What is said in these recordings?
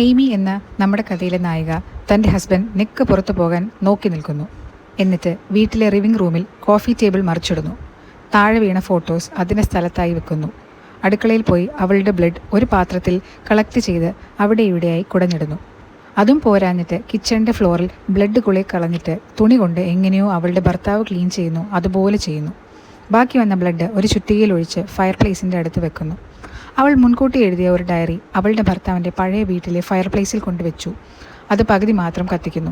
Amy എന്ന നമ്മുടെ കഥയിലെ നായിക തൻ്റെ ഹസ്ബൻഡ് നിക്ക് പുറത്തു പോകാൻ നോക്കി നിൽക്കുന്നു. എന്നിട്ട് വീട്ടിലെ ലിവിംഗ് റൂമിൽ കോഫി ടേബിൾ മറിച്ചിടുന്നു. താഴെ വീണ ഫോട്ടോസ് അതിൻ്റെ സ്ഥലത്തായി വെക്കുന്നു. അടുക്കളയിൽ പോയി അവളുടെ ബ്ലഡ് ഒരു പാത്രത്തിൽ കളക്ട് ചെയ്ത് അവിടെ ഇവിടെയായി കുടഞ്ഞിടുന്നു. അതും പോരാഞ്ഞിട്ട് കിച്ചണിൻ്റെ ഫ്ലോറിൽ ബ്ലഡ് കുളി കളഞ്ഞിട്ട് തുണി കൊണ്ട് എങ്ങനെയോ അവളുടെ ഭർത്താവ് ക്ലീൻ ചെയ്യുന്നു അതുപോലെ ചെയ്യുന്നു. ബാക്കി വന്ന ബ്ലഡ് ഒരു ചുറ്റികയിൽ ഒഴിച്ച് ഫയർ പ്ലേസിൻ്റെ അടുത്ത് വെക്കുന്നു. അവൾ മുൻകൂട്ടി എഴുതിയ ഒരു ഡയറി അവളുടെ ഭർത്താവിൻ്റെ പഴയ വീട്ടിലെ ഫയർ പ്ലേസിൽ കൊണ്ടുവച്ചു. അത് പകുതി മാത്രം കത്തിക്കുന്നു.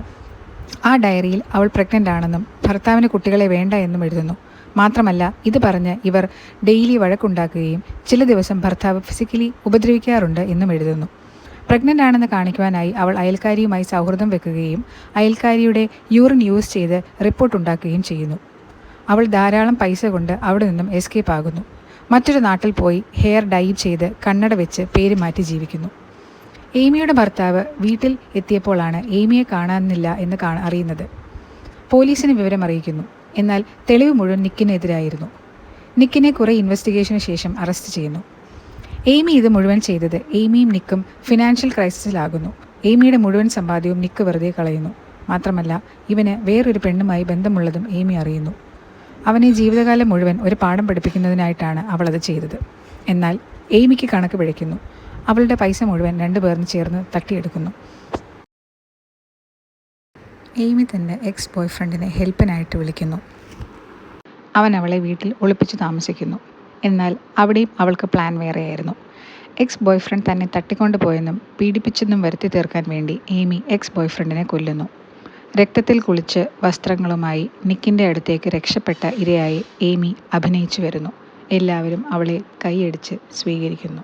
ആ ഡയറിയിൽ അവൾ പ്രഗ്നൻ്റ് ആണെന്നും ഭർത്താവിന് കുട്ടികളെ വേണ്ട എന്നും എഴുതുന്നു. മാത്രമല്ല ഇത് പറഞ്ഞ് ഇവർ ഡെയിലി വഴക്കുണ്ടാക്കുകയും ചില ദിവസം ഭർത്താവ് ഫിസിക്കലി ഉപദ്രവിക്കാറുണ്ട് എന്നും എഴുതുന്നു. പ്രഗ്നൻ്റ് ആണെന്ന് കാണിക്കുവാനായി അവൾ അയൽക്കാരിയുമായി സൗഹൃദം വെക്കുകയും അയൽക്കാരിയുടെ യൂറിൻ യൂസ് ചെയ്ത് റിപ്പോർട്ട് ഉണ്ടാക്കുകയും ചെയ്യുന്നു. അവൾ ധാരാളം പൈസ കൊണ്ട് അവിടെ നിന്നും എസ്കേപ്പ് ആകുന്നു. മറ്റൊരു നാട്ടിൽ പോയി ഹെയർ ഡൈ ചെയ്ത് കണ്ണട വെച്ച് പേര് മാറ്റി ജീവിക്കുന്നു. എയ്മിയുടെ ഭർത്താവ് വീട്ടിൽ എത്തിയപ്പോഴാണ് എയ്മിയെ കാണാനില്ല എന്ന് അറിയുന്നത്. പോലീസിന് വിവരം അറിയിക്കുന്നു. എന്നാൽ തെളിവ് മുഴുവൻ നിക്കിനെതിരായിരുന്നു. നിക്കിനെ കുറേ ഇൻവെസ്റ്റിഗേഷന് ശേഷം അറസ്റ്റ് ചെയ്യുന്നു. എയ്മി ഇത് മുഴുവൻ ചെയ്തത് എയ്മിയും നിക്കും ഫിനാൻഷ്യൽ ക്രൈസിസിലാകുന്നു. എയ്മിയുടെ മുഴുവൻ സമ്പാദ്യവും നിക്ക് വെറുതെ കളയുന്നു. മാത്രമല്ല ഇവന് വേറൊരു പെണ്ണുമായി ബന്ധമുള്ളതും എയ്മി അറിയുന്നു. അവനെ ജീവിതകാലം മുഴുവൻ ഒരു പാഠം പഠിപ്പിക്കുന്നതിനായിട്ടാണ് അവളത് ചെയ്തത്. എന്നാൽ എയ്മിക്ക് കണക്ക് പിഴയ്ക്കുന്നു. അവളുടെ പൈസ മുഴുവൻ രണ്ടുപേർന്ന് ചേർന്ന് തട്ടിയെടുക്കുന്നു. എയ്മി തൻ്റെ എക്സ് ബോയ് ഫ്രണ്ടിനെ ഹെൽപ്പിനായിട്ട് വിളിക്കുന്നു. അവൻ അവളെ വീട്ടിൽ ഒളിപ്പിച്ച് താമസിക്കുന്നു. എന്നാൽ അവിടെയും അവൾക്ക് പ്ലാൻ വേറെയായിരുന്നു. എക്സ് ബോയ് ഫ്രണ്ട് തന്നെ തട്ടിക്കൊണ്ടു പോയെന്നും പീഡിപ്പിച്ചെന്നും വരുത്തി തീർക്കാൻ വേണ്ടി എയ്മി എക്സ് ബോയ് ഫ്രണ്ടിനെ കൊല്ലുന്നു. രക്തത്തിൽ കുളിച്ച് വസ്ത്രങ്ങളുമായി നിക്കിൻ്റെ അടുത്തേക്ക് രക്ഷപ്പെട്ട ഇരയായി എയ്മി അഭിനയിച്ചു വരുന്നു. എല്ലാവരും അവളെ കൈയടിച്ച് സ്വീകരിക്കുന്നു.